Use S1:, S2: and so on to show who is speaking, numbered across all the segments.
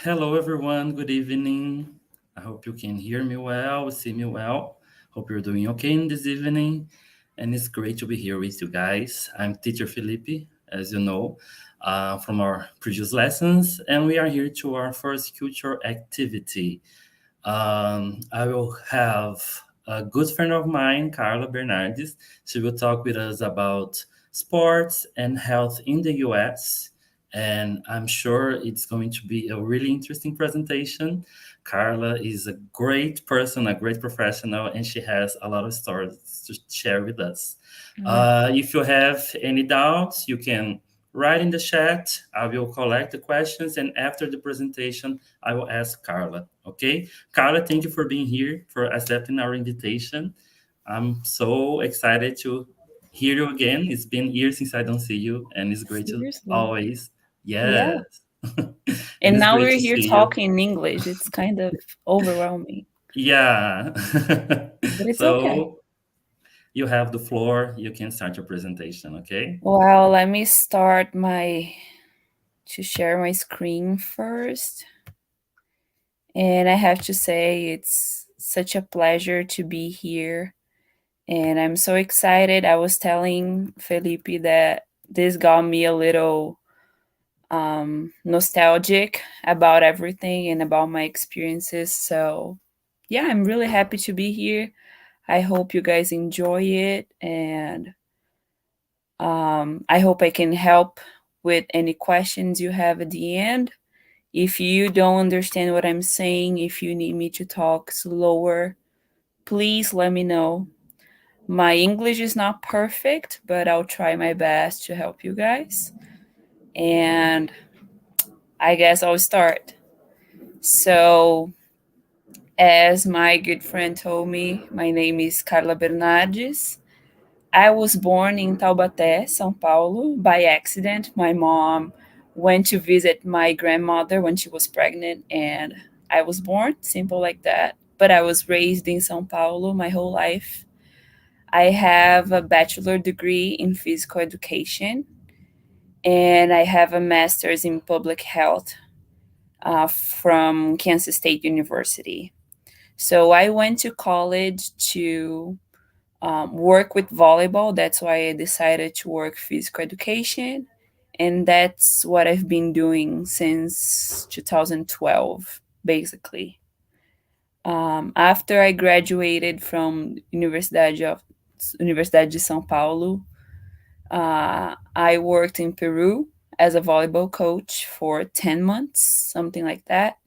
S1: Hello, everyone. Good evening. I hope you can hear me well, see me well. Hope you're doing okay in this evening. And it's great to be here with you guys. I'm teacher Felipe, as you know, from our previous lessons. And we are here to our first culture activity. I will have a good friend of mine, Carla Bernardes. She will talk with us about sports and health in the US. And I'm sure it's going to be a really interesting presentation. Carla is a great person, a great professional, and she has a lot of stories to share with us.
S2: Mm.
S1: If you have any doubts, you can write in the chat. I will collect the questions, and after the presentation, I will ask Carla. Okay? Carla, thank you for being here, for accepting our invitation. I'm so excited to hear you again. It's been years since I don't see you, and it's great to
S2: Seriously.
S1: always,
S2: Yeah.
S1: yes. And
S2: And
S1: it's
S2: now
S1: great
S2: we're
S1: to
S2: here
S1: see you.
S2: talking in English. It's kind of overwhelming,
S1: Yeah.
S2: but it's okay.
S1: So you have the floor. You can start your presentation, okay?
S2: Well, let me start to share my screen first. And I have to say, it's such a pleasure to be here. And I'm so excited. I was telling Felipe that this got me a little nostalgic about everything and about my experiences. So, yeah, I'm really happy to be here. I hope you guys enjoy it, and I hope I can help with any questions you have at the end. If you don't understand what I'm saying, if you need me to talk slower, please let me know. My English is not perfect, but I'll try my best to help you guys. And I guess I'll start. So, as my good friend told me, my name is Carla Bernardes. I was born in Taubaté, São Paulo, by accident. My mom went to visit my grandmother when she was pregnant, and I was born, simple like that. But I was raised in São Paulo my whole life. I have a bachelor degree in physical education, and I have a master's in public health from Kansas State University. So I went to college to work with volleyball. That's why I decided to work physical education. And that's what I've been doing since 2012, basically. After I graduated from Universidade de São Paulo, I worked in Peru as a volleyball coach for 10 months, something like that.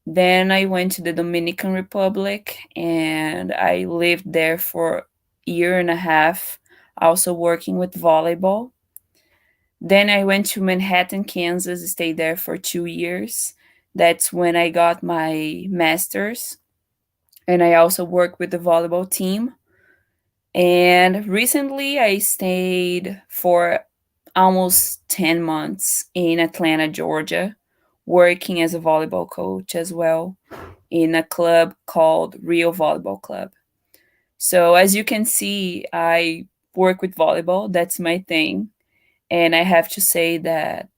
S2: Then I went to the Dominican Republic and I lived there for a year and a half, also working with volleyball. Then I went to Manhattan, Kansas, stayed there for 2 years. That's when I got my master's. And I also worked with the volleyball team. And recently I stayed for almost 10 months in Atlanta, Georgia, working as a volleyball coach as well in a club called Rio Volleyball Club. So, as you can see, I work with volleyball, that's my thing. And I have to say that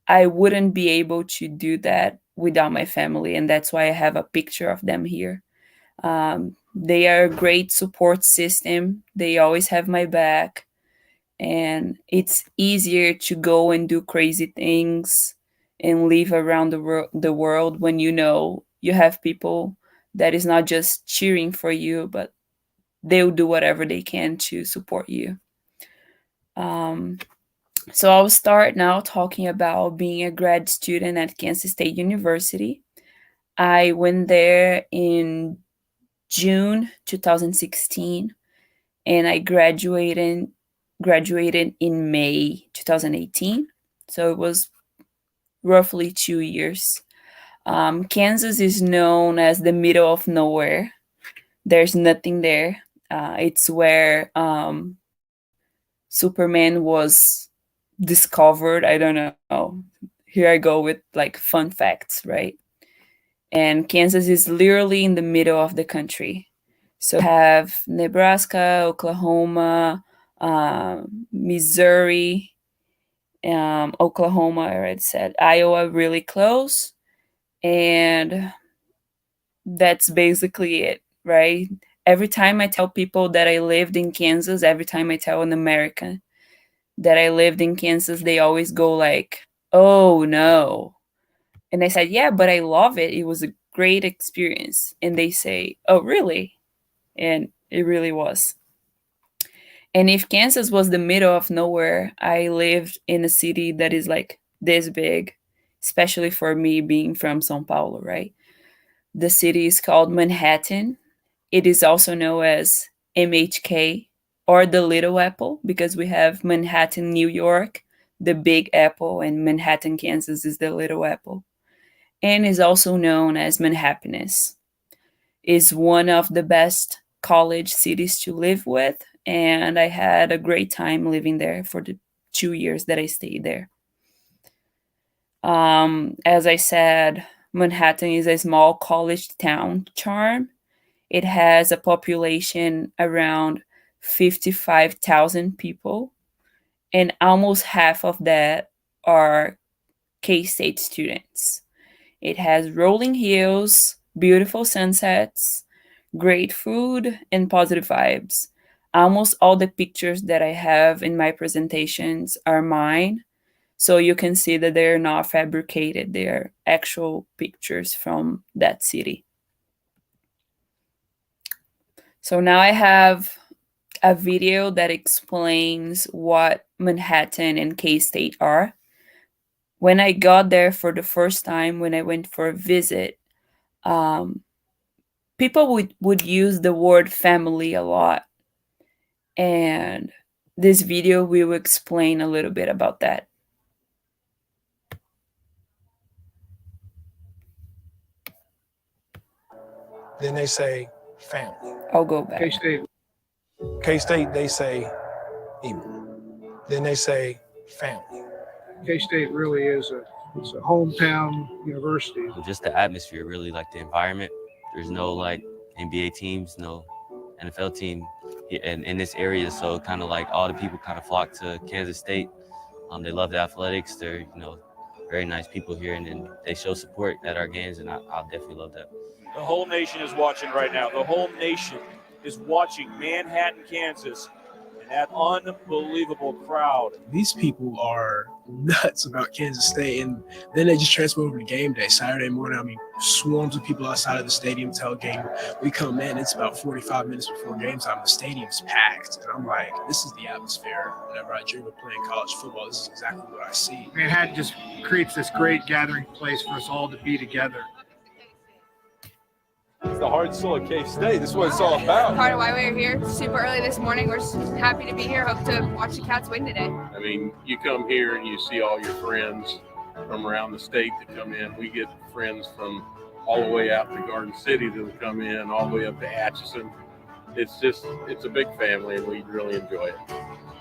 S2: I wouldn't be able to do that without my family. And that's why I have a picture of them here. They are a great support system, they always have my back. And it's easier to go and do crazy things and live around the world when you know you have people that is not just cheering for you, but they'll do whatever they can to support you. Um, so I'll start now talking about being a grad student at Kansas State University. I went there in June 2016 and I graduated in May 2018. So it was roughly 2 years. Kansas is known as the middle of nowhere. There's nothing there. It's where Superman was discovered. I don't know. Here I go with like fun facts, right? And Kansas is literally in the middle of the country. So you have Nebraska, Oklahoma, Missouri, Oklahoma, I already said, Iowa really close, And that's basically it, right? Every time I tell people that I lived in Kansas, every time I tell an American that I lived in Kansas, they always go like, "Oh no." And I said, "Yeah, but I love it. It was a great experience." And they say, "Oh, really?" And it really was. And if Kansas was the middle of nowhere, I lived in a city that is like this big, especially for me being from São Paulo, right? The city is called Manhattan. It is also known as MHK or the Little Apple because we have Manhattan, New York, the Big Apple, and Manhattan, Kansas is the Little Apple. And is also known as Manhappiness. Is one of the best college cities to live with, and I had a great time living there for the 2 years that I stayed there. As I said, Manhattan is a small college town charm. It has a population around 55,000 people, and almost half of that are K State students. It has rolling hills, beautiful sunsets, great food, and positive vibes. Almost all the pictures that I have in my presentations are mine. So you can see that they're not fabricated, they're actual pictures from that city. So now I have a video that explains what Manhattan and K State are. When I got there for the first time, when I went for a visit, um, people would use the word family a lot. And this video will explain a little bit about that.
S3: Then they say family.
S2: I'll go back.
S3: K-State, they say equal. Then they say family.
S4: K-State really is it's a hometown university.
S5: Just the atmosphere, really, like the environment. There's no like NBA teams, no NFL team in this area, so kind of like all the people kind of flock to Kansas State. They love the athletics. They're very nice people here, and they show support at our games, and I'll definitely love that.
S6: The whole nation is watching right now. The whole nation is watching Manhattan, Kansas, and that unbelievable crowd.
S3: These people are nuts about Kansas State, and then they just transfer over to game day, Saturday morning. I mean, swarms of people outside of the stadium tailgate. We come in, it's about 45 minutes before game time. The stadium's packed, and I'm like, this is the atmosphere. Whenever I dream of playing college football, this is exactly what I see.
S4: Manhattan just creates this great gathering place for us all to be together.
S7: It's the heart and soul of K-State. This is what it's all about.
S8: Part of why we're here super early this morning. We're just happy to be here. Hope to watch the Cats win today.
S7: I mean, you come here and you see all your friends from around the state that come in. We get friends from all the way out to Garden City that come in, all the way up to Atchison. It's a big family, and we really enjoy it.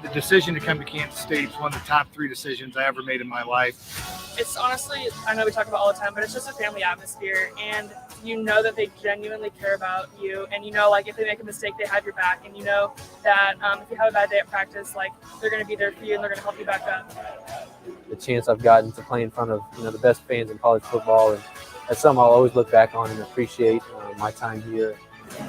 S4: The decision to come to Kansas State is one of the top 3 decisions I ever made in my life.
S9: It's honestly, I know we talk about all the time, but it's just a family atmosphere, and you know that they genuinely care about you, and like if they make a mistake, they have your back, and you know that if you have a bad day at practice, like they're going to be there for you and they're going to help you back up.
S10: The chance I've gotten to play in front of the best fans in college football, and that's something I'll always look back on and appreciate my time here.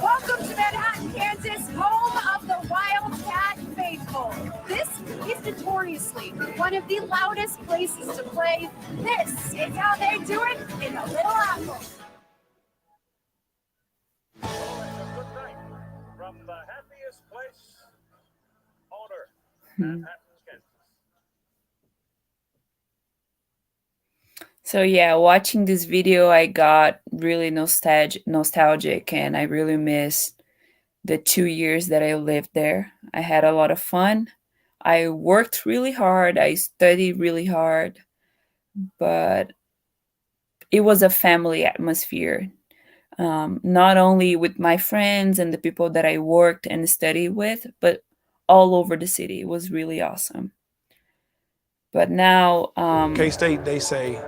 S11: Welcome to Manhattan, Kansas, home of the Wildcat faithful. This is notoriously one of the loudest places to play. This is how they do it in the Little Apple.
S6: Good night from the happiest place on earth, Manhattan, Kansas.
S2: So yeah, watching this video, I got really nostalgic, and I really missed the 2 years that I lived there. I had a lot of fun. I worked really hard. I studied really hard, but it was a family atmosphere. Not only with my friends and the people that I worked and studied with, but all over the city. It was really awesome. But now,
S3: K-State, they say,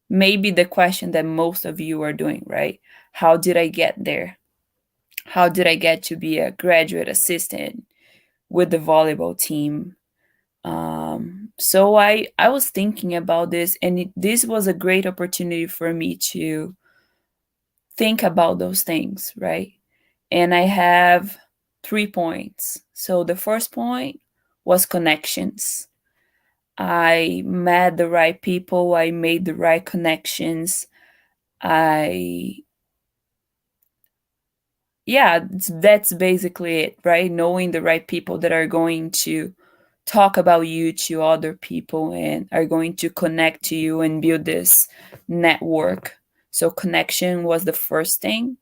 S2: maybe the question that most of you are doing, right? How did I get there? How did I get to be a graduate assistant with the volleyball team? So I was thinking about this, and this was a great opportunity for me to think about those things, right? And I have 3 points. So the first point was connections. I met the right people, I made the right connections. That's basically it, right? Knowing the right people that are going to talk about you to other people and are going to connect to you and build this network. So connection was the first thing.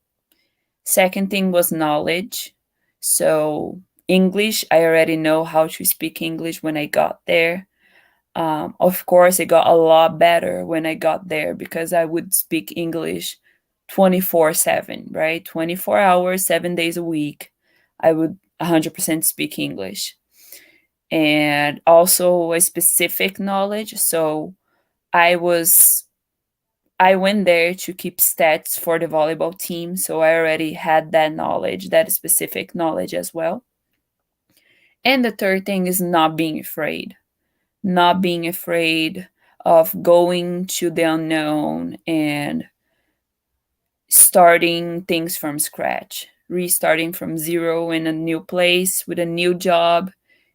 S2: Second thing was knowledge. So English, I already know how to speak English when I got there. Of course, it got a lot better when I got there because I would speak English 24/7, right? 24 hours, 7 days a week. I would 100% speak English. And also a specific knowledge. So I went there to keep stats for the volleyball team. So I already had that knowledge, that specific knowledge as well. And the third thing is not being afraid. Not being afraid of going to the unknown and starting things from scratch, restarting from zero in a new place with a new job,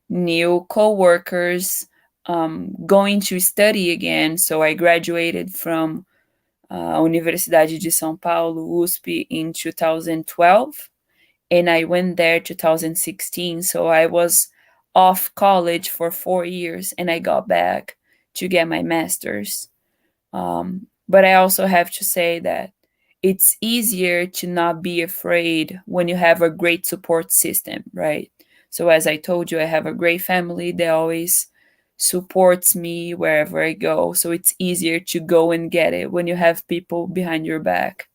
S2: new co-workers, going to study again. So I graduated from Universidade de São Paulo, USP, in 2012, and I went there 2016. So I was off college for 4 years, and I got back to get my master's. But I also have to say that it's easier to not be afraid when you have a great support system, right? So as I told you, I have a great family that always supports me wherever I go. So it's easier to go and get it when you have people behind your back.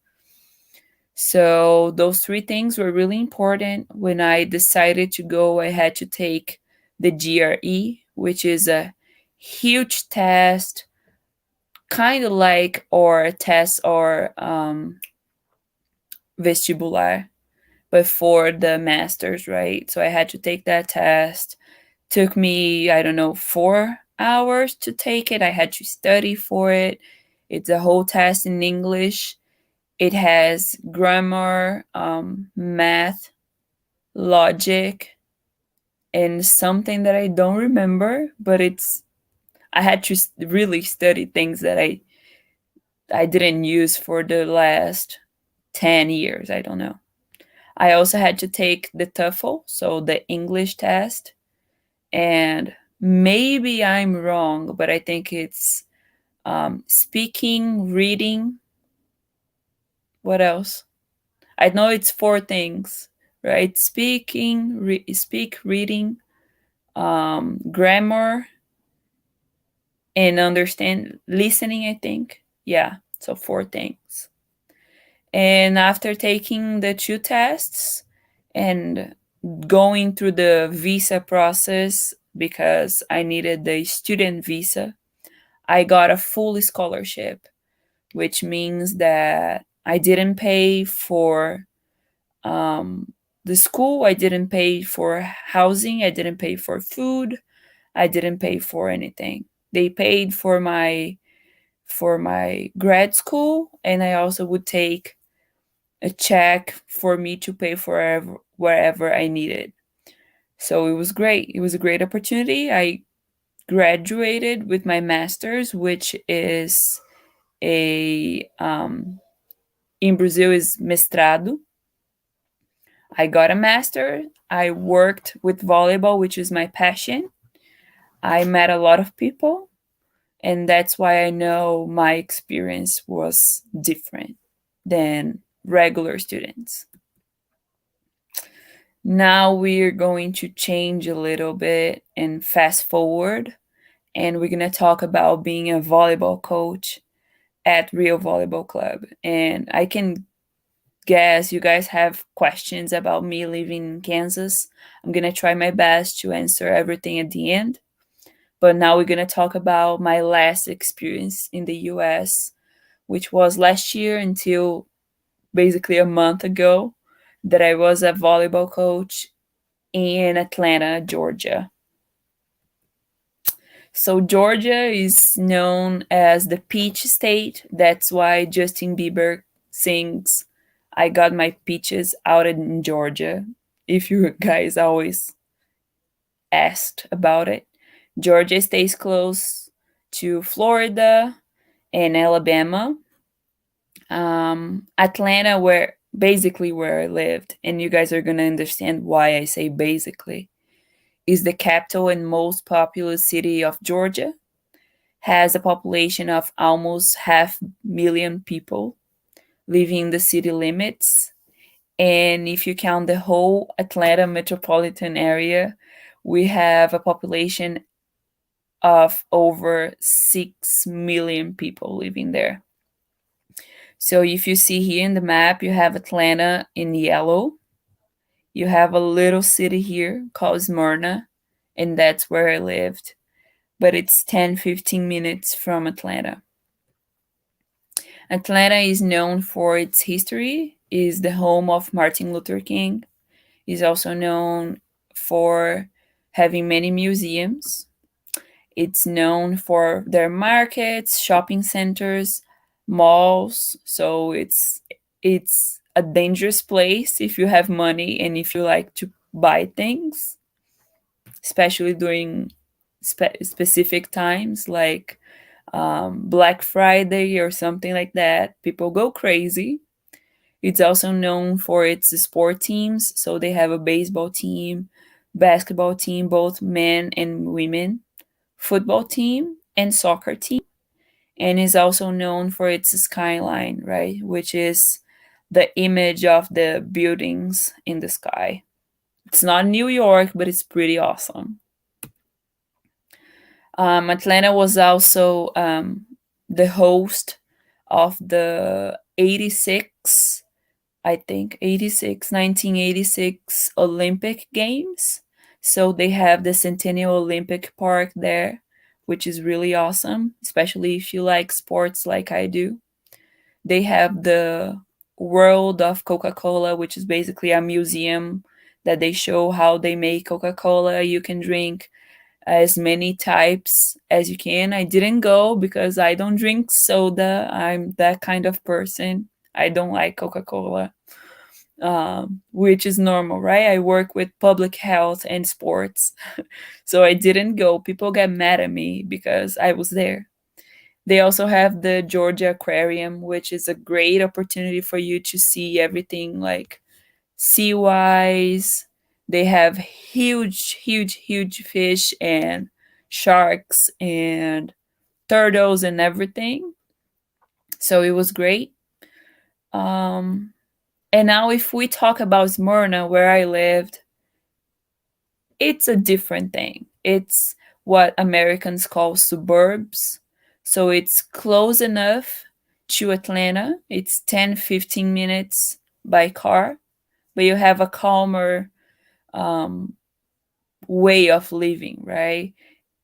S2: So those three things were really important. When I decided to go, I had to take the GRE, which is a huge test, kind of like or test or vestibular, but for the masters, right? So I had to take that test. Took me, I don't know, 4 hours to take it. I had to study for it. It's a whole test in English. It has grammar, math, logic, and something that I don't remember, but I had to really study things that I didn't use for the last 10 years. I don't know. I also had to take the TOEFL, so the English test. And maybe I'm wrong, but I think it's speaking, reading. What else? I know it's 4 things, right? Speaking, speak, reading, grammar, and understand, listening, I think. Yeah, so 4 things. And after taking the 2 tests and going through the visa process, because I needed the student visa, I got a full scholarship, which means that I didn't pay for the school, I didn't pay for housing, I didn't pay for food, I didn't pay for anything. They paid for my grad school, and I also would take a check for me to pay for wherever I needed. So it was great. It was a great opportunity. I graduated with my master's, which is in Brazil is mestrado. I got a master. I worked with volleyball, which is my passion. I met a lot of people, and that's why I know my experience was different than regular students. Now we're going to change a little bit and fast forward, and we're going to talk about being a volleyball coach at Real Volleyball Club. And I can guess you guys have questions about me living in Kansas. I'm going to try my best to answer everything at the end. But now we're going to talk about my last experience in the US, which was last year until basically a month ago, that I was a volleyball coach in Atlanta, Georgia. So Georgia is known as the peach state. That's why Justin Bieber sings, "I got my peaches out in Georgia." If you guys always asked about it. Georgia stays close to Florida and Alabama. Atlanta, where I lived, and you guys are gonna understand why I say basically, is the capital and most populous city of Georgia. Has a population of almost 500,000 people living in the city limits. And if you count the whole Atlanta metropolitan area, we have a population of over 6 million people living there. So if you see here in the map, you have Atlanta in yellow. You have a little city here called Smyrna, and that's where I lived. But it's 10-15 minutes from Atlanta. Atlanta is known for its history, is the home of Martin Luther King, is also known for having many museums. It's known for their markets, shopping centers, malls. So it's a dangerous place if you have money and if you like to buy things, especially during specific times like Black Friday or something like that. People go crazy. It's also known for its sport teams. So they have a baseball team, basketball team, both men and women, football team, and soccer team. And is also known for its skyline, right? Which is the image of the buildings in the sky. It's not New York, but it's pretty awesome. Atlanta was also the host of the 1986 Olympic Games. So they have the Centennial Olympic Park there, which is really awesome, especially if you like sports like I do. They have the World of Coca-Cola, which is basically a museum that they show how they make Coca-Cola. You can drink as many types as you can. I didn't go because I don't drink soda. I'm that kind of person. I don't like Coca-Cola, which is normal, right? I work with public health and sports. So I didn't go. People get mad at me because I was there. They also have the Georgia Aquarium, which is a great opportunity for you to see everything like sea-wise. They have huge fish and sharks and turtles and everything. So it was great. And now if we talk about Smyrna, where I lived, it's a different thing. It's what Americans call suburbs. So it's close enough to Atlanta. It's 10-15 minutes by car, but you have a calmer way of living, right?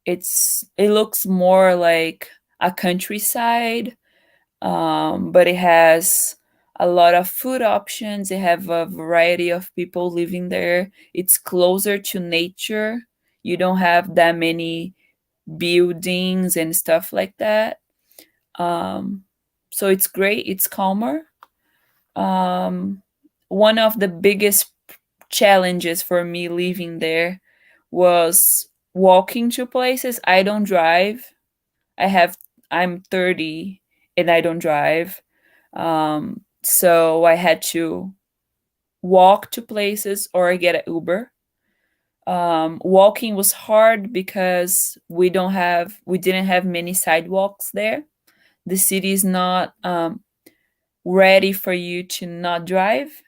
S2: It looks more like a countryside, but it has a lot of food options. They have a variety of people living there. It's closer to nature. You don't have that many buildings and stuff like that. So it's great. It's calmer. One of the biggest challenges for me living there was walking to places. I don't drive. I'm 30 and I don't drive. So I had to walk to places or get an Uber. Walking was hard because we didn't have many sidewalks there. The city is not ready for you to not drive.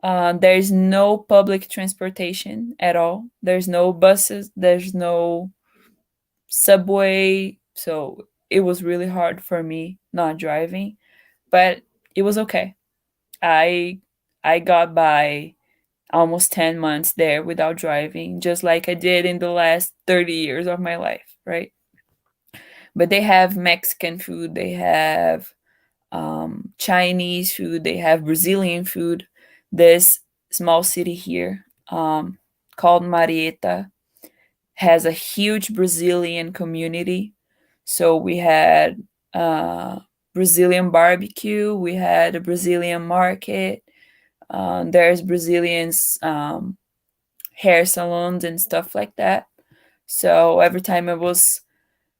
S2: There's no public transportation at all. There's no buses. There's no subway. So it was really hard for me not driving, but it was okay. I got by almost 10 months there without driving, just like I did in the last 30 years of my life, right? But they have Mexican food, they have Chinese food, they have Brazilian food. This small city here called Marietta has a huge Brazilian community. So we had Brazilian barbecue, we had a Brazilian market, there's Brazilians hair salons and stuff like that. So every time I was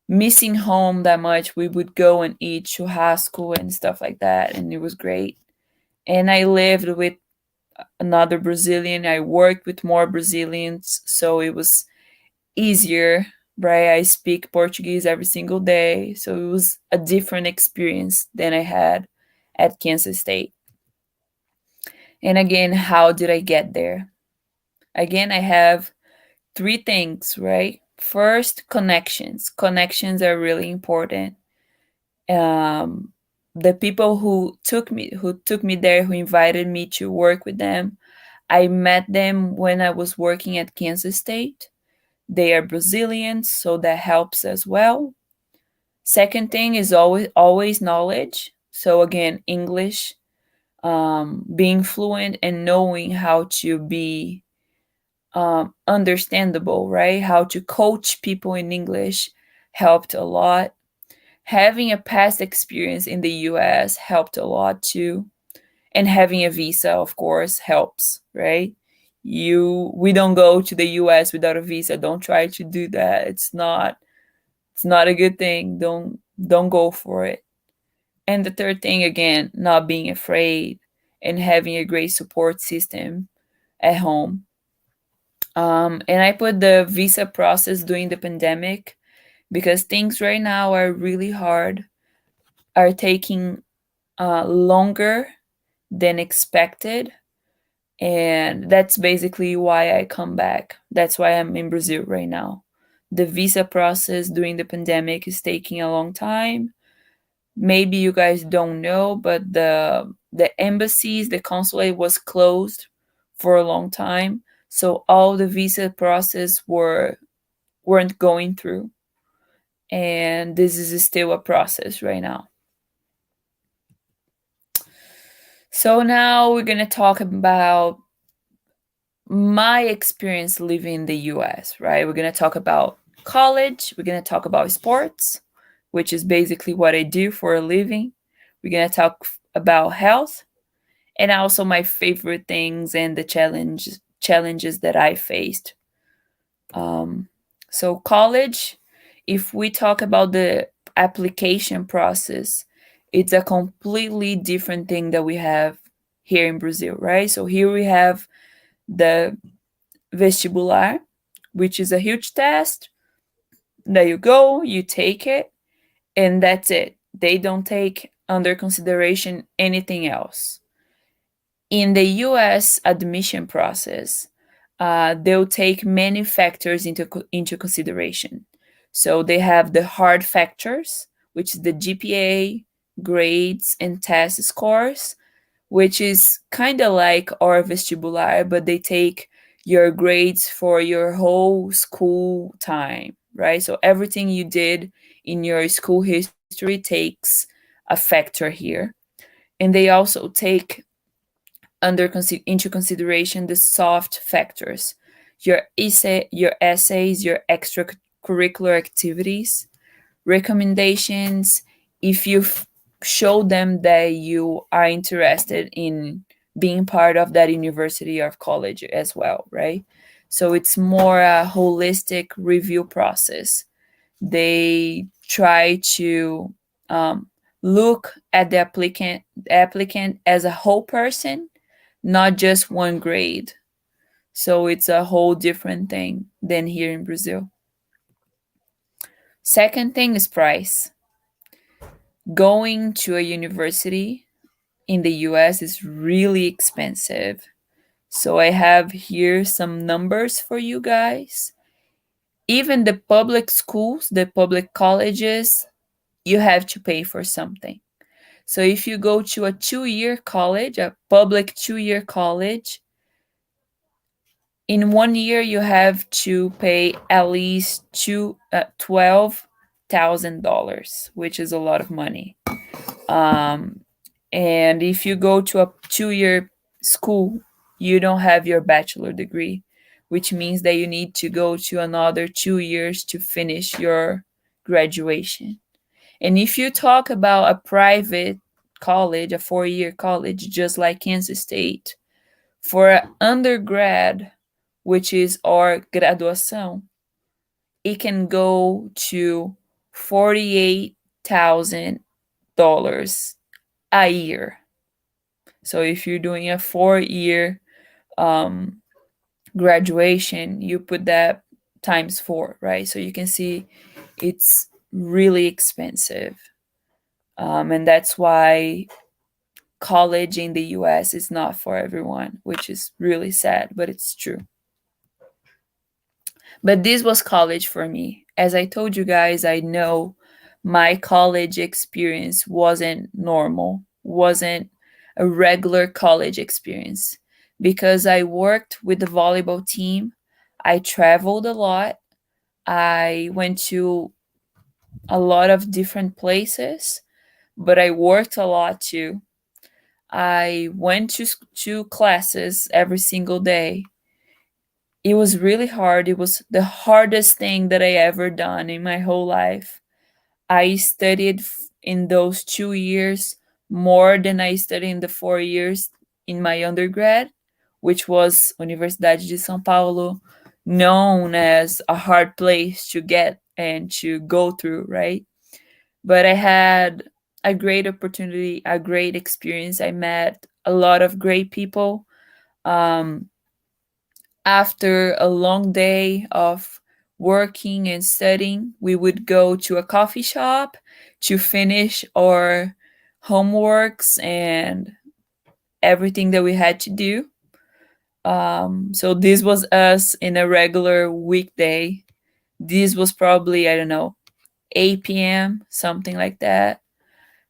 S2: missing home that much, we would go and eat churrasco and stuff like that, and it was great. And I lived with another Brazilian. I worked with more Brazilians, so it was easier, right? I speak Portuguese every single day, so it was a different experience than I had at Kansas State. And again, how did I get there? Again, I have three things, right? First, connections. Connections are really important. The people who took me there, who invited me to work with them, I met them when I was working at Kansas State. They are Brazilians, so that helps as well. Second thing is always knowledge. So again, English, being fluent and knowing how to be understandable, right? How to coach people in English helped a lot. Having a past experience in the US helped a lot too. And having a visa, of course, helps, right? We don't go to the US without a visa. Don't try to do that. It's not a good thing. Don't go for it. And the third thing, again, not being afraid and having a great support system at home. And I put the visa process during the pandemic because things right now are really hard, are taking longer than expected. And that's basically why I come back. That's why I'm in Brazil right now. The visa process during the pandemic is taking a long time. Maybe you guys don't know, but the embassies, the consulate was closed for a long time. So all the visa process weren't going through. And this is still a process right now. So now we're going to talk about my experience living in the US, right? We're going to talk about college. We're going to talk about sports, which is basically what I do for a living. We're going to talk about health and also my favorite things and the challenges that I faced. So college, if we talk about the application process, it's a completely different thing that we have here in Brazil, right? So here we have the vestibular, which is a huge test that you go, you take it, and that's it. They don't take under consideration anything else. In the US admission process, they'll take many factors into consideration. So they have the hard factors, which is the GPA, grades, and test scores, which is kind of like our vestibular, but they take your grades for your whole school time, right? So everything you did in your school history takes a factor here. And they also take into consideration the soft factors, your essays, your extracurricular activities, recommendations, if you show them that you are interested in being part of that university or college as well, right? So it's more a holistic review process. They try to look at the applicant as a whole person, not just one grade. So it's a whole different thing than here in Brazil. Second thing is price. Going to a university in the US is really expensive. So I have here some numbers for you guys. Even the public schools, the public colleges, you have to pay for something. So if you go to a 2-year college, a public 2-year college, in 1 year you have to pay at least $12,000, which is a lot of money. And if you go to a 2-year school, you don't have your bachelor degree, which means that you need to go to another 2 years to finish your graduation. And if you talk about a private college, a 4-year college, just like Kansas State, for undergrad, which is our graduação, it can go to $48,000 a year. So if you're doing a 4-year graduation, you put that times 4, right? So you can see it's really expensive. And that's why college in the US is not for everyone, which is really sad, but it's true. But this was college for me. As I told you guys, I know my college experience wasn't normal, wasn't a regular college experience, because I worked with the volleyball team. I traveled a lot. I went to a lot of different places, but I worked a lot too. I went to classes every single day. It was really hard. It was the hardest thing that I ever done in my whole life. I studied in those 2 years more than I studied in the 4 years in my undergrad, which was Universidade de São Paulo, known as a hard place to get and to go through, right? But I had a great opportunity, a great experience. I met a lot of great people. After a long day of working and studying, we would go to a coffee shop to finish our homeworks and everything that we had to do. So this was us in a regular weekday. This was probably, I don't know, 8 p.m., something like that.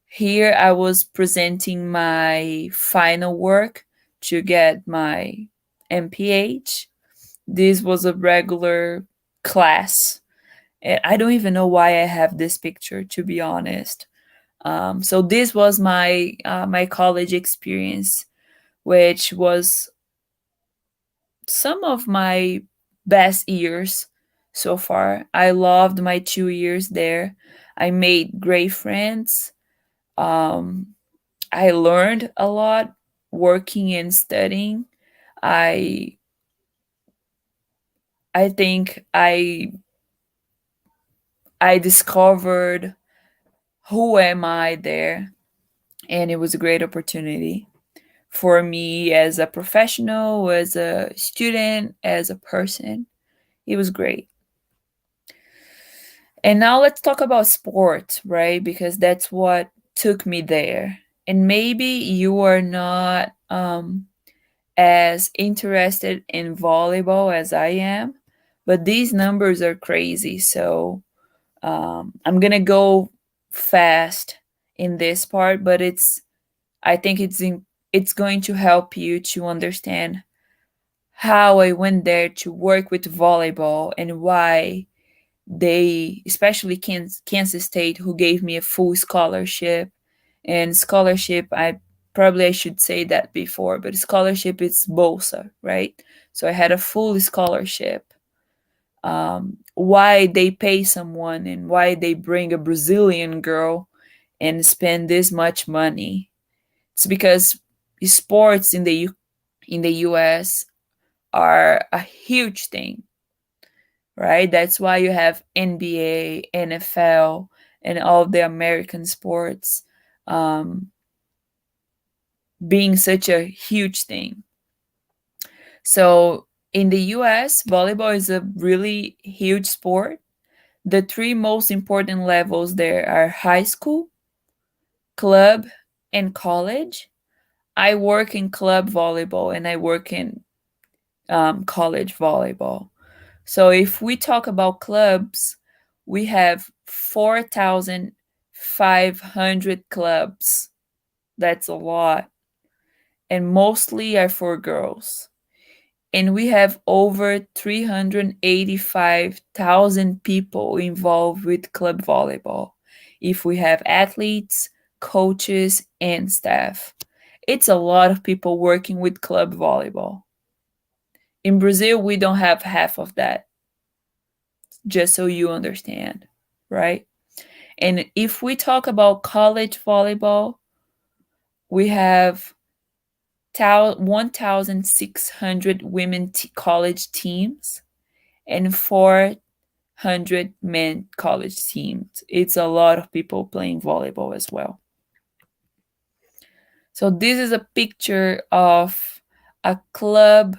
S2: Here I was presenting my final work to get my MPH. This was a regular class. And I don't even know why I have this picture, to be honest. So this was my my college experience, which was some of my best years so far. I loved my 2 years there. I made great friends. I learned a lot working and studying. I think I discovered who am I there, and it was a great opportunity for me as a professional, as a student, as a person. It was great. And now let's talk about sports, right? Because that's what took me there. And maybe you are not as interested in volleyball as I am, but these numbers are crazy. So I'm gonna go fast in this part, but I think it's going to help you to understand how I went there to work with volleyball and why they, especially Kansas State, who gave me a full scholarship. And scholarship, I should say that before, but scholarship is bolsa, right? So I had a full scholarship. Why they pay someone and why they bring a Brazilian girl and spend this much money? It's because sports in the US are a huge thing, right? That's why you have NBA, NFL, and all the American sports being such a huge thing. So in the US, volleyball is a really huge sport. The 3 most important levels there are high school, club, and college. I work in club volleyball and I work in college volleyball. So if we talk about clubs, we have 4,500 clubs. That's a lot. And mostly are for girls. And we have over 385,000 people involved with club volleyball. If we have athletes, coaches, and staff, it's a lot of people working with club volleyball. In Brazil, we don't have half of that, just so you understand, right? And if we talk about college volleyball, we have 1,600 women college teams and 400 men college teams. It's a lot of people playing volleyball as well. So this is a picture of a club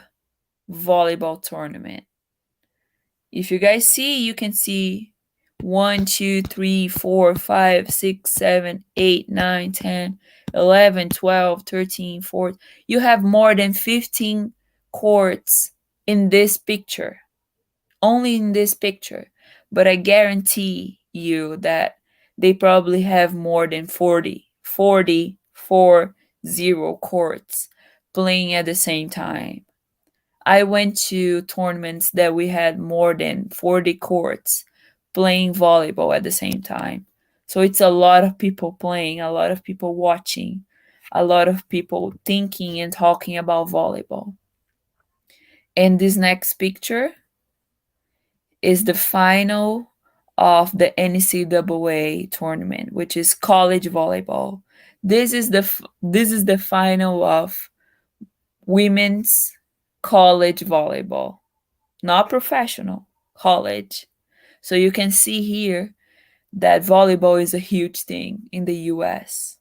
S2: volleyball tournament. If you guys see, you can see 1, 2, 3, 4, 5, 6, 7, 8, 9, 10, 11, 12, 13, 14. You have more than 15 courts in this picture. Only in this picture. But I guarantee you that they probably have more than 40 courts playing at the same time. I went to tournaments that we had more than 40 courts playing volleyball at the same time. So it's a lot of people playing, a lot of people watching, a lot of people thinking and talking about volleyball. And this next picture is the final of the NCAA tournament, which is college volleyball. This is the final of women's college volleyball, not professional, college. So you can see here that volleyball is a huge thing in the US.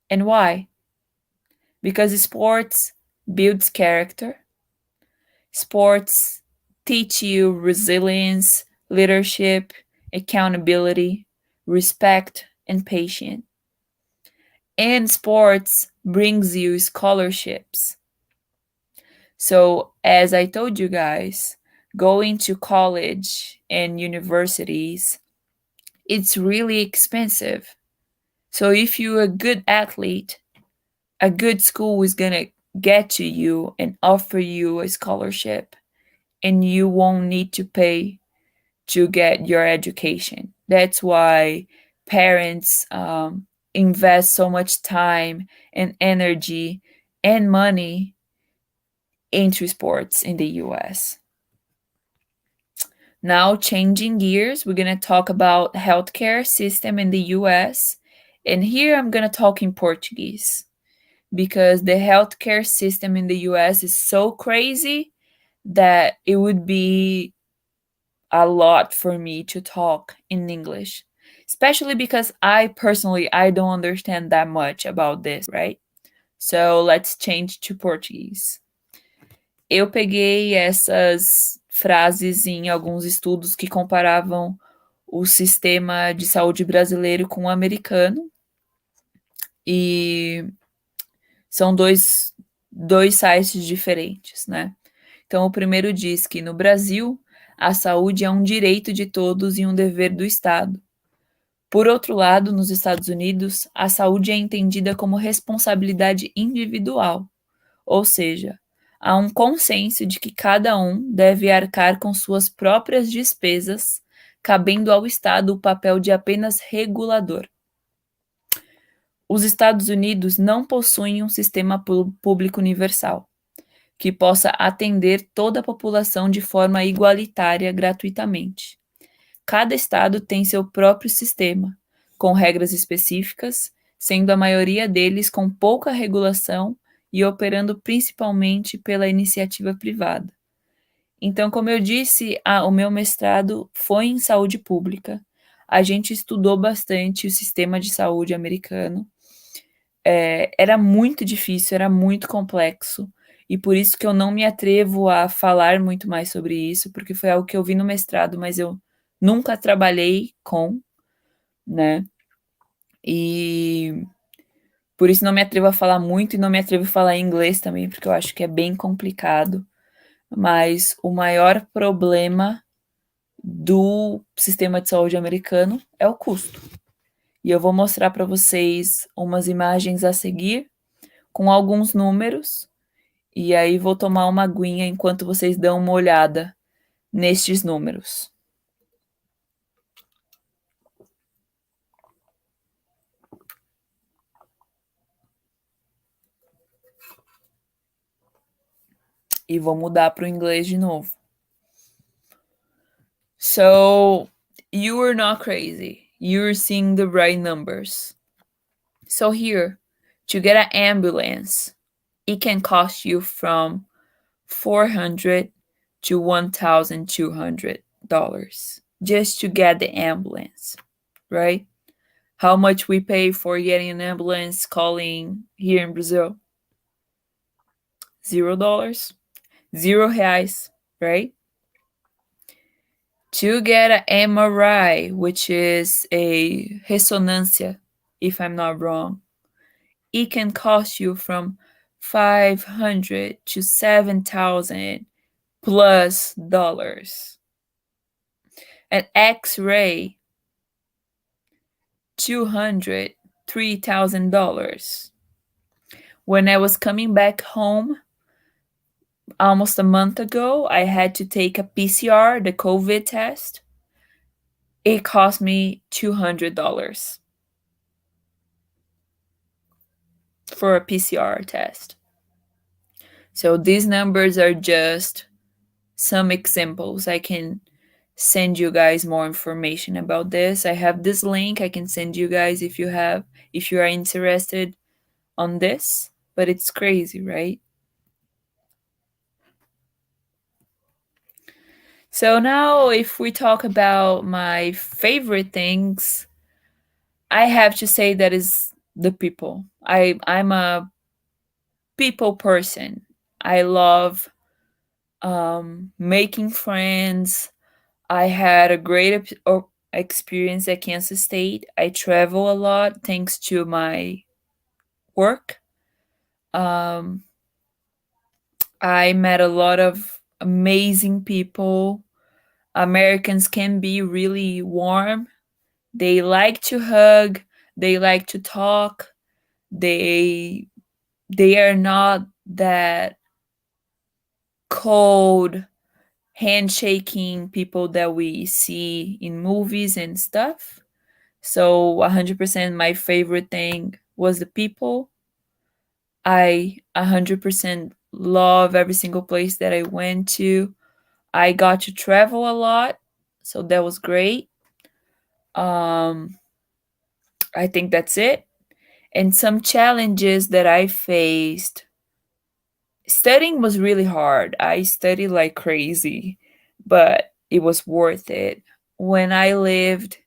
S2: And why? Because sports builds character. Sports teach you resilience, leadership, accountability, respect, and patience. And sports brings you scholarships. So, as I told you guys, going to college and universities, it's really expensive. So, if you're a good athlete, a good school is going to get to you and offer you a scholarship, and you won't need to pay to get your education. That's why parents invest so much time and energy and money into sports in the US. Now, changing gears, we're going to talk about healthcare system in the US. And here I'm going to talk in Portuguese because the healthcare system in the US is so crazy that it would be a lot for me to talk in English, especially because I don't understand that much about this, right? So let's change to Portuguese. Eu peguei essas frases em alguns estudos que comparavam o sistema de saúde brasileiro com o americano. E são dois sites diferentes, né? Então, o primeiro diz que no Brasil, a saúde é um direito de todos e um dever do Estado. Por outro lado, nos Estados Unidos, a saúde é entendida como responsabilidade individual, ou seja, há um consenso de que cada um deve arcar com suas próprias despesas, cabendo ao Estado o papel de apenas regulador. Os Estados Unidos não possuem um sistema público universal, que possa atender toda a população de forma igualitária gratuitamente. Cada estado tem seu próprio sistema, com regras específicas, sendo a maioria deles com pouca regulação e operando principalmente pela iniciativa privada. Então, como eu disse, o meu mestrado foi em saúde pública. A gente estudou bastante o sistema de saúde americano. Era muito difícil, era muito complexo. E por isso que eu não me atrevo a falar muito mais sobre isso, porque foi algo que eu vi no mestrado, mas eu nunca trabalhei com, né? E por isso não me atrevo a falar muito e não me atrevo a falar em inglês também, porque eu acho que é bem complicado. Mas o maior problema do sistema de saúde americano é o custo. E eu vou mostrar para vocês umas imagens a seguir, com alguns números, e aí vou tomar uma aguinha enquanto vocês dão uma olhada nestes números. E vou mudar para o inglês de novo. So you are not crazy. You're seeing the right numbers. So here, to get an ambulance, it can cost you from $400 to $1,200 just to get the ambulance, right? How much we pay for getting an ambulance calling here in Brazil? $0, R$0, right? To get an MRI, which is a ressonância, if I'm not wrong, it can cost you from 500 to 7,000 plus dollars. An X-ray, $200, $3,000. When I was coming back home almost a month ago, I had to take a PCR, the COVID test. It cost me $200 for a PCR test. So these numbers are just some examples. I can send you guys more information about this. I have this link I can send you guys if you are interested on this, but it's crazy, right? So now if we talk about my favorite things, I have to say that is the people. I'm a people person. I love making friends. I had a great experience at Kansas State. I travel a lot thanks to my work. I met a lot of amazing people. Americans can be really warm. They like to hug, they like to talk. They are not that cold handshaking people that we see in movies and stuff. So 100% my favorite thing was the people. I 100% love every single place that I went to. I got to travel a lot, so that was great. I think that's it. And some challenges that I faced. Studying was really hard. I studied like crazy, but it was worth it. When I lived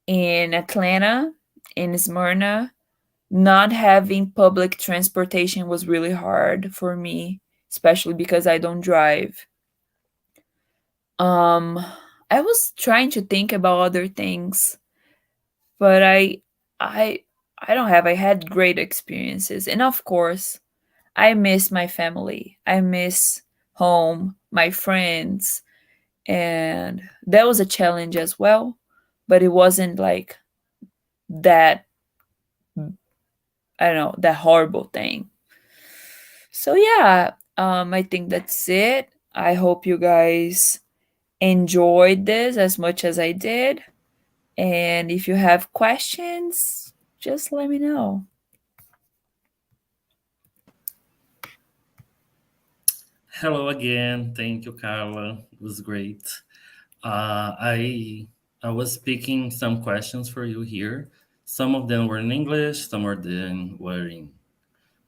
S2: in Atlanta, in Smyrna, not having public transportation was really hard for me, especially because I don't drive. I was trying to think about other things, but I I don't have. I had great experiences. And of course, I miss my family. I miss home, my friends, and that was a challenge as well, but it wasn't like that, I don't know, that horrible thing. So yeah, I think that's it. I hope you guys enjoyed this as much as I did. And if you have questions, just let me know.
S1: Hello again. Thank you, Carla. It was great. I was picking some questions for you here. Some of them were in English, some of them were in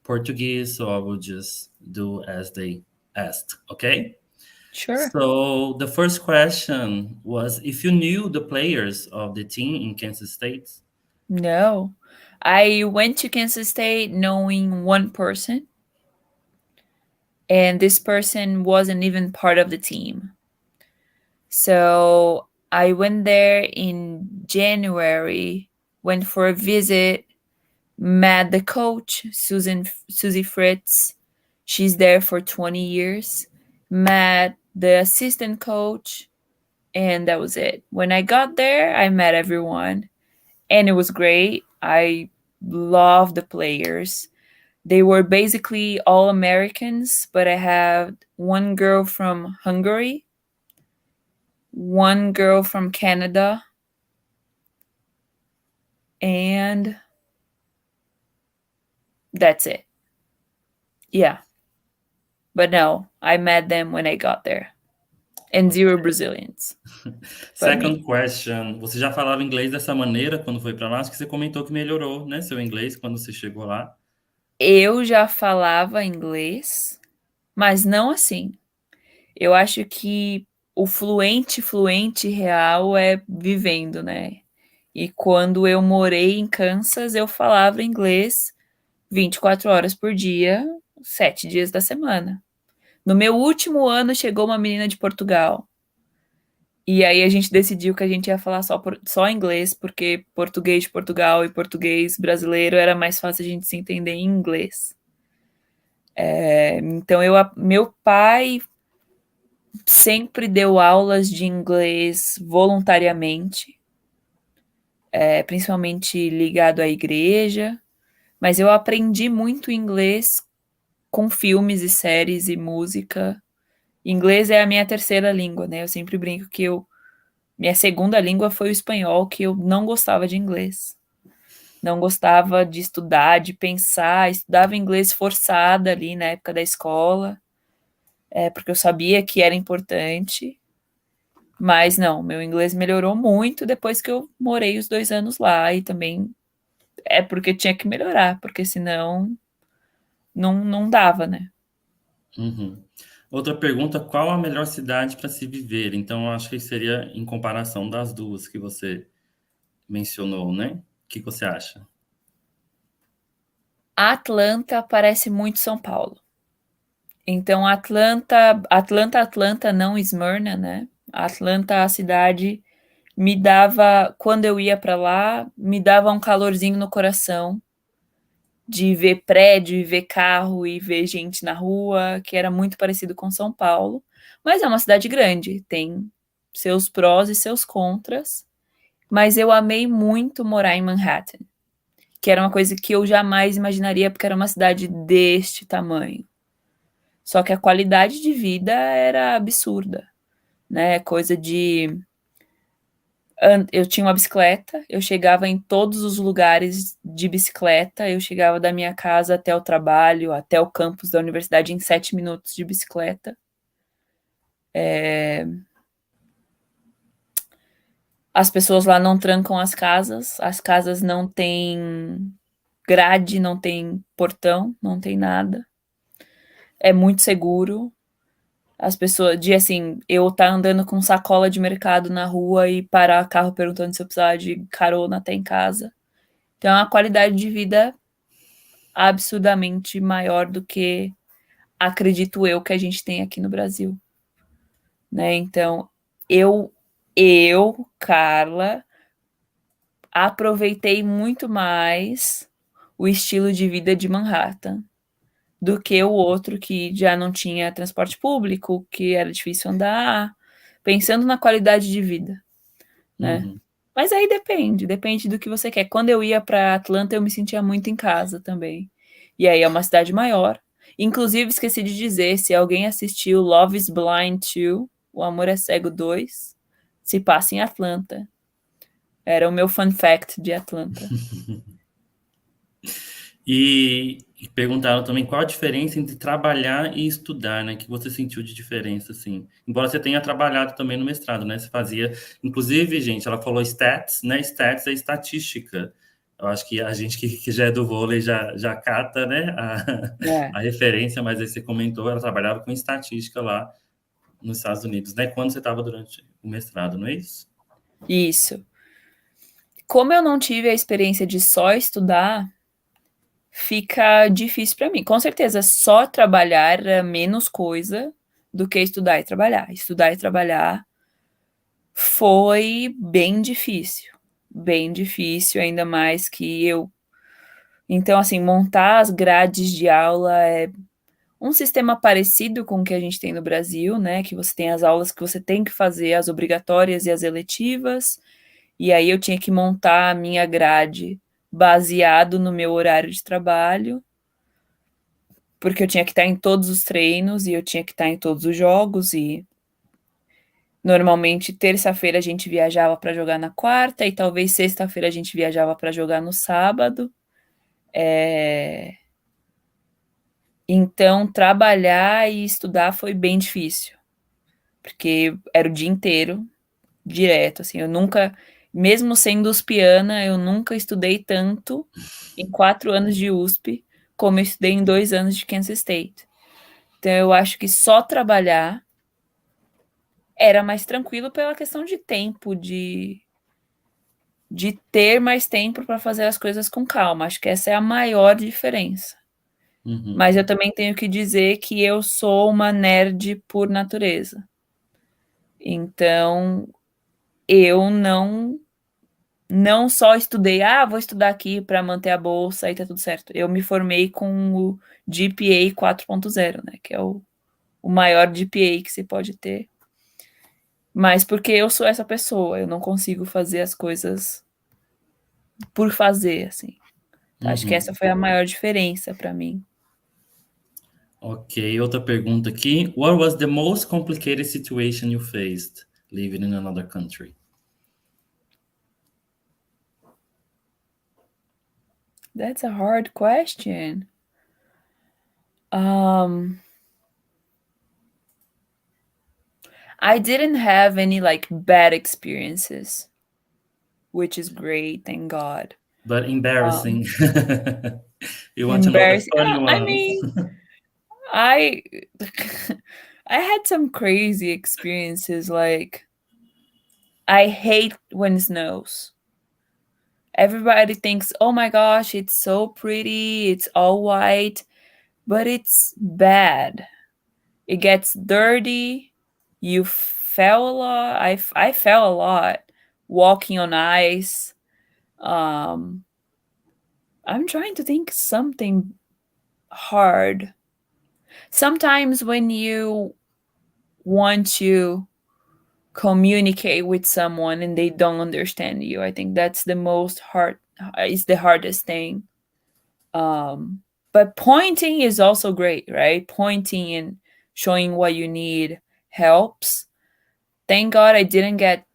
S1: Portuguese, so I will just do as they asked, okay?
S2: Sure.
S1: So the first question was if you knew the players of the team in Kansas State.
S2: No. I went to Kansas State knowing one person, and this person wasn't even part of the team. So I went there in January, went for a visit, met the coach, Susie Fritz. She's there for 20 years. Met the assistant coach, and that was it. When I got there, I met everyone, and it was great. I loved the players. They were basically all Americans, but I had one girl from Hungary, one girl from Canada, and that's it. Yeah. But no, I met them when I got there. And zero Brazilians.
S1: Second question, você já falava inglês dessa maneira quando foi para lá? Acho que você comentou que melhorou, né, seu inglês quando você chegou lá.
S2: Eu já falava inglês, mas não assim. Eu acho que o fluente real é vivendo, né? E quando eu morei em Kansas, eu falava inglês 24 horas por dia, 7 dias da semana. No meu último ano, chegou uma menina de Portugal. E aí a gente decidiu que a gente ia falar só inglês, porque português de Portugal e português brasileiro era mais fácil a gente se entender em inglês. Então, meu pai sempre deu aulas de inglês voluntariamente, principalmente ligado à igreja, mas eu aprendi muito inglês com filmes e séries e música. Inglês é a minha terceira língua, né? Eu sempre brinco que minha segunda língua foi o espanhol, que eu não gostava de inglês. Não gostava de estudar, de pensar, estudava inglês forçada ali na época da escola, porque eu sabia que era importante. Mas não, meu inglês melhorou muito depois que eu morei os 2 anos lá, e também é porque tinha que melhorar, porque senão não dava, né?
S1: Uhum. Outra pergunta, qual a melhor cidade para se viver? Então, eu acho que seria em comparação das duas que você mencionou, né? O que você acha?
S2: Atlanta parece muito São Paulo. Então, Atlanta, não Smyrna, né? Atlanta, a cidade, me dava, quando eu ia para lá, me dava um calorzinho no coração de ver prédio e ver carro e ver gente na rua, que era muito parecido com São Paulo. Mas é uma cidade grande, tem seus prós e seus contras. Mas eu amei muito morar em Manhattan, que era uma coisa que eu jamais imaginaria, porque era uma cidade deste tamanho. Só que a qualidade de vida era absurda, né? Coisa de... Eu tinha uma bicicleta, eu chegava em todos os lugares de bicicleta, eu chegava da minha casa até o trabalho, até o campus da universidade em 7 minutos de bicicleta. As pessoas lá não trancam as casas não têm grade, não tem portão, não tem nada. É muito seguro. As pessoas, assim, eu andando com sacola de mercado na rua e parar carro perguntando se eu precisava de carona até em casa. Então, é uma qualidade de vida absurdamente maior do que, acredito eu, que a gente tem aqui no Brasil, né? Então, eu, Carla, aproveitei muito mais o estilo de vida de Manhattan do que o outro que já não tinha transporte público, que era difícil andar, pensando na qualidade de vida, né?
S1: Uhum.
S2: Mas aí depende do que você quer. Quando eu ia para Atlanta, eu me sentia muito em casa também. E aí é uma cidade maior. Inclusive, esqueci de dizer, se alguém assistiu Love is Blind 2, O Amor é Cego 2, se passa em Atlanta. Era o meu fun fact de Atlanta.
S1: E perguntaram também qual a diferença entre trabalhar e estudar, né? Que você sentiu de diferença, assim. Embora você tenha trabalhado também no mestrado, né? Você fazia... Inclusive, gente, ela falou stats, né? Stats é estatística. Eu acho que a gente que já é do vôlei já cata, né? A referência, mas aí você comentou, ela trabalhava com estatística lá nos Estados Unidos, né? Quando você estava durante o mestrado, não é isso?
S2: Isso. Como eu não tive a experiência de só estudar, fica difícil para mim. Com certeza, só trabalhar era menos coisa do que estudar e trabalhar. Estudar e trabalhar foi bem difícil, ainda mais que eu... Então, assim, montar as grades de aula é um sistema parecido com o que a gente tem no Brasil, né? Que você tem as aulas que você tem que fazer, as obrigatórias e as eletivas, e aí eu tinha que montar a minha grade baseado no meu horário de trabalho, porque eu tinha que estar em todos os treinos e eu tinha que estar em todos os jogos, e normalmente terça-feira a gente viajava para jogar na quarta e talvez sexta-feira a gente viajava para jogar no sábado. Então, trabalhar e estudar foi bem difícil, porque era o dia inteiro, direto, assim, eu nunca, mesmo sendo uspiana, eu nunca estudei tanto em 4 anos de USP, como eu estudei em 2 anos de Kansas State. Então, eu acho que só trabalhar era mais tranquilo pela questão de tempo, de ter mais tempo para fazer as coisas com calma. Acho que essa é a maior diferença.
S1: Uhum.
S2: Mas eu também tenho que dizer que eu sou uma nerd por natureza. Então, eu não só estudei, vou estudar aqui para manter a bolsa e tá tudo certo. Eu me formei com o GPA 4.0, né, que é o maior GPA que se pode ter. Mas porque eu sou essa pessoa, eu não consigo fazer as coisas por fazer, assim. Acho que essa foi a maior diferença para mim.
S1: Ok, outra pergunta aqui. What was the most complicated situation you faced living in another country?
S2: That's a hard question. I didn't have any like bad experiences, which is great, thank God.
S1: But embarrassing. You want to know the
S2: Embarrassing.
S1: funny
S2: I
S1: ones?
S2: mean, I I had some crazy experiences. Like, I hate when it snows. Everybody thinks, oh my gosh, it's so pretty, it's all white, but it's bad. It gets dirty. You fell a lot. I fell a lot walking on ice. I'm trying to think something hard. Sometimes when you want to communicate with someone and they don't understand you, I think that's the hardest thing. But pointing is also great, right? Pointing and showing what you need helps. Thank God I didn't get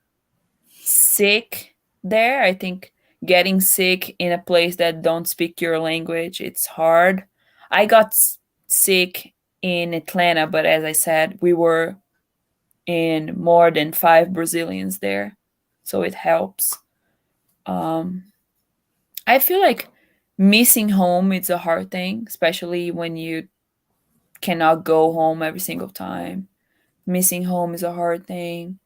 S2: sick there. I think getting sick in a place that don't speak your language, it's hard. I got sick in Atlanta, but as I said, we were in more than 5 Brazilians there, so it helps. I feel like missing home is a hard thing, especially when you cannot go home every single time. Missing home is a hard thing.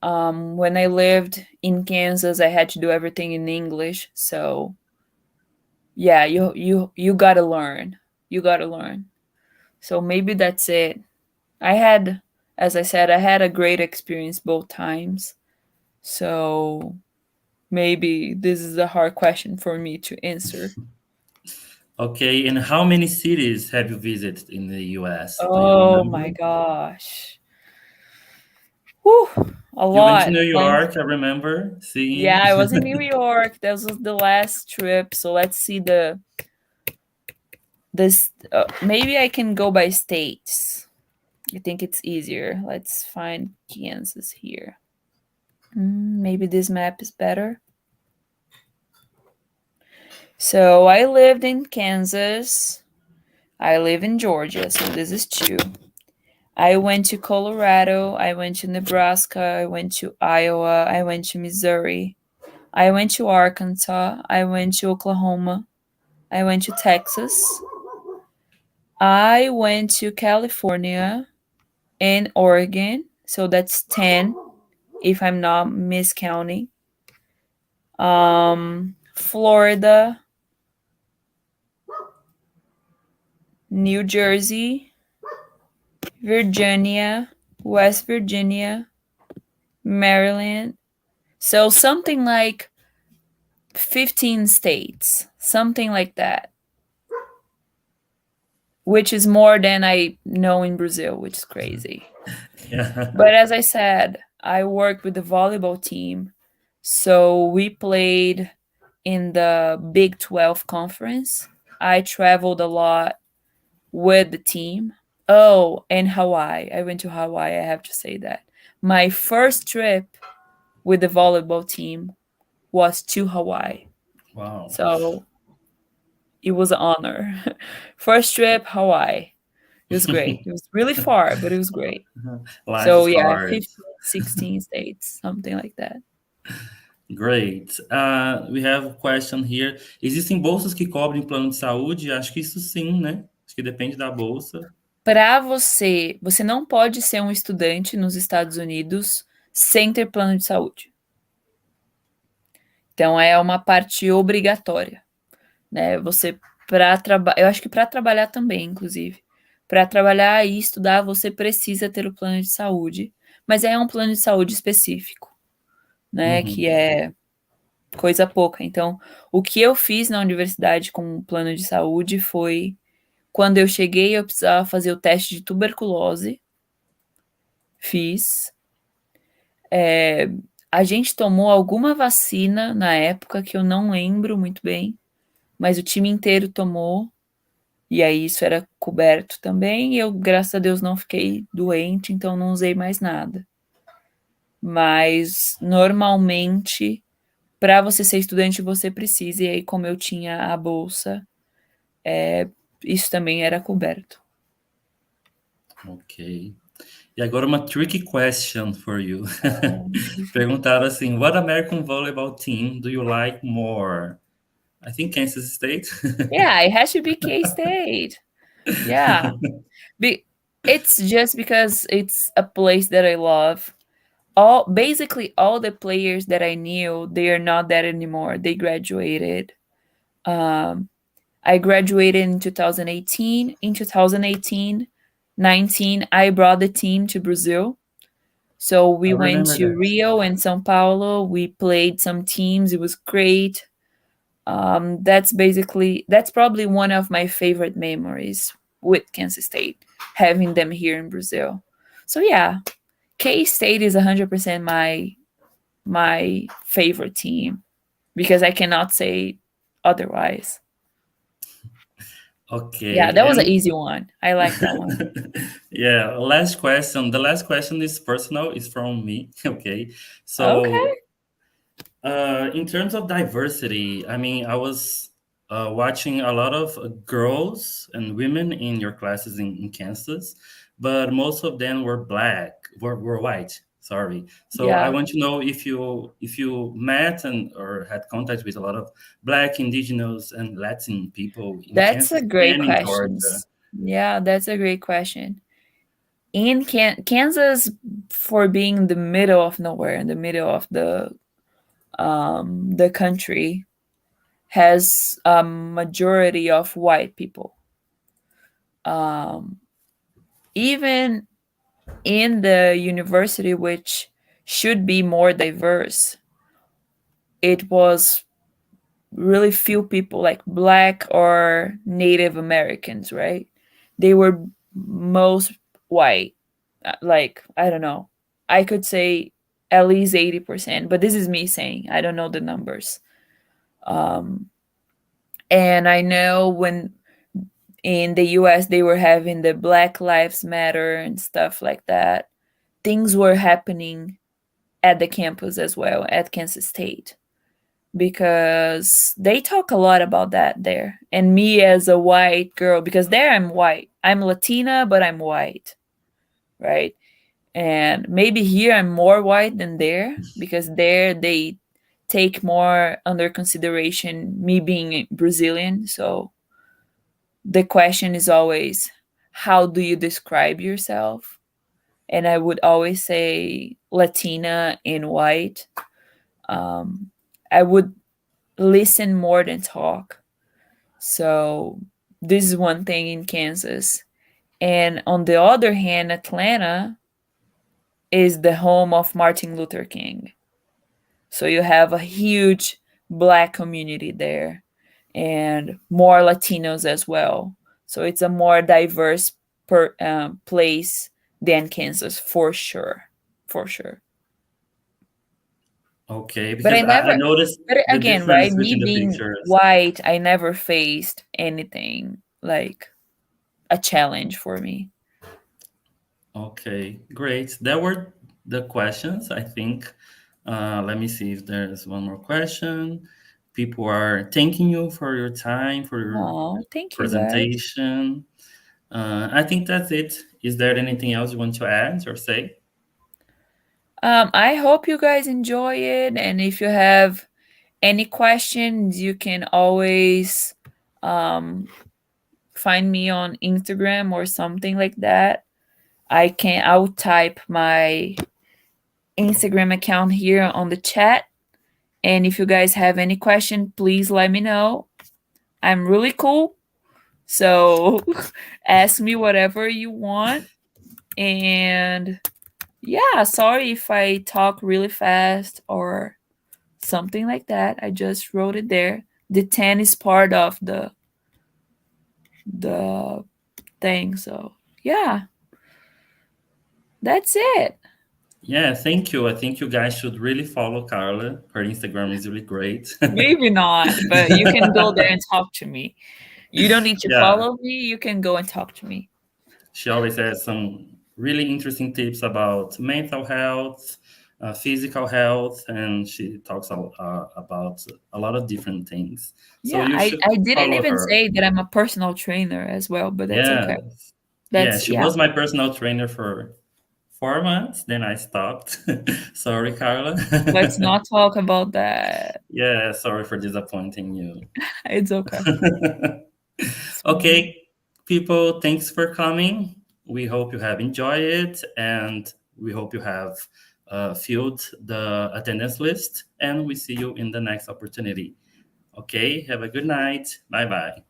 S2: When I lived in Kansas, I had to do everything in English. So yeah, you gotta learn. You gotta learn. So maybe that's it. As I said, I had a great experience both times. So maybe this is a hard question for me to answer.
S1: Okay, and how many cities have you visited in the US? Do you
S2: Oh
S1: remember?
S2: my gosh. Whew, a
S1: You went to
S2: lot.
S1: New York, I remember
S2: Yeah,
S1: seeing.
S2: I was in New York. That was the last trip. So let's see this. Maybe I can go by states. I think it's easier. Let's find Kansas here. Maybe this map is better. So I lived in Kansas. I live in Georgia. So this is 2. I went to Colorado. I went to Nebraska. I went to Iowa. I went to Missouri. I went to Arkansas. I went to Oklahoma. I went to Texas. I went to California and Oregon. So that's 10 if I'm not miscounting. Florida, New Jersey, Virginia, West Virginia, Maryland. So something like 15 states, something like that. Which is more than I know in Brazil, which is crazy.
S1: Yeah.
S2: But as I said, I worked with the volleyball team. So we played in the Big 12 conference. I traveled a lot with the team. Oh, and Hawaii. I went to Hawaii, I have to say that. My first trip with the volleyball team was to Hawaii.
S1: Wow.
S2: So it was an honor. First trip, Hawaii. It was great. It was really far, but it was great.
S1: Life
S2: So
S1: is
S2: yeah,
S1: hard.
S2: 15, 16 states, something like that.
S1: Great. We have a question here. Existem bolsas que cobrem plano de saúde? Acho que isso sim, né? Acho que depende da bolsa.
S2: Para você não pode ser um estudante nos Estados Unidos sem ter plano de saúde. Então é uma parte obrigatória, né? Você para trabalhar, eu acho que para trabalhar também, inclusive. Para trabalhar e estudar, você precisa ter o plano de saúde, mas é um plano de saúde específico, né? Que é coisa pouca. Então, o que eu fiz na universidade com o plano de saúde foi quando eu cheguei, eu precisava fazer o teste de tuberculose. Fiz. A gente tomou alguma vacina na época que eu não lembro muito bem, mas o time inteiro tomou. E aí isso era coberto também. E eu, graças a Deus, não fiquei doente, então não usei mais nada. Mas normalmente, para você ser estudante, você precisa. E aí, como eu tinha a bolsa, isso também era coberto.
S1: Ok. E agora uma tricky question for you. Perguntaram assim, what American volleyball team do you like more? I think Kansas State.
S2: Yeah, it has to be K-State. Yeah. It's just because it's a place that I love. Basically all the players that I knew, they are not that anymore. They graduated. I graduated in 2018. In 2018, 19, I brought the team to Brazil. So we went to
S1: that.
S2: Rio and São Paulo. We played some teams. It was great. That's probably one of my favorite memories with Kansas State, having them here in Brazil. So yeah, K-State is 100% my favorite team because I cannot say otherwise.
S1: Okay.
S2: Yeah, that was an easy one. I like that one.
S1: Yeah, last question. The last question is personal. It's from me. Okay. So, in terms of diversity, I mean, I was watching a lot of girls and women in your classes in Kansas, but most of them were were white. Sorry. So I want to know if you met or had contact with a lot of Black, Indigenous, and Latin people in
S2: That's
S1: Kansas
S2: a great
S1: and in
S2: question.
S1: Georgia.
S2: Yeah, that's a great question. In Kansas, for being the middle of nowhere, in the middle of the country, has a majority of white people. Even in the university, which should be more diverse, it was really few people like Black or Native Americans, right? They were most white. Like, I don't know. I could say at least 80%, but this is me saying. I don't know the numbers. And I know when in the US they were having the Black Lives Matter and stuff like that, things were happening at the campus as well, at Kansas State, because they talk a lot about that there. And me as a white girl, because there I'm white. I'm Latina, but I'm white, right? And maybe here I'm more white than there, because there they take more under consideration me being Brazilian. So the question is always, how do you describe yourself? And I would always say Latina and white. I would listen more than talk. So this is one thing in Kansas. And on the other hand, Atlanta is the home of Martin Luther King. So you have a huge Black community there and more Latinos as well. So it's a more diverse place than Kansas, for sure. For sure.
S1: Okay,
S2: But I
S1: I noticed
S2: but
S1: the
S2: again,
S1: difference
S2: right? Me
S1: between the
S2: being
S1: pictures.
S2: white, I never faced anything like a challenge for me.
S1: Okay, great. That were the questions, I think. Let me see if there's one more question. people are thanking you for your time, for your
S2: Oh, thank you guys.
S1: presentation. I think that's it. Is there anything else you want to add or say?
S2: I hope you guys enjoy it, and if you have any questions, you can always find me on Instagram or something like that. I'll type my Instagram account here on the chat. And if you guys have any question, please let me know. I'm really cool. So ask me whatever you want. And yeah, sorry if I talk really fast or something like that. I just wrote it there. The 10 is part of the thing. So yeah, that's it.
S1: Yeah, thank you. I think you guys should really follow Carla. Her Instagram is really great.
S2: Maybe not, but you can go there and talk to me. You don't need to
S1: Yeah.
S2: follow me. You can go and talk to me.
S1: She always has some really interesting tips about mental health, physical health, and she talks about a lot of different things. So
S2: Yeah,
S1: you
S2: I
S1: should
S2: didn't
S1: follow
S2: even
S1: her.
S2: say that I'm a personal trainer as well, but that's okay.
S1: Yeah, she was my personal trainer for 4 months, then I stopped. Sorry, Carla.
S2: Let's not talk about that.
S1: Yeah, sorry for disappointing you.
S2: It's okay.
S1: Okay, people, thanks for coming. We hope you have enjoyed it, and we hope you have filled the attendance list, and we see you in the next opportunity. Okay, have a good night. Bye-bye.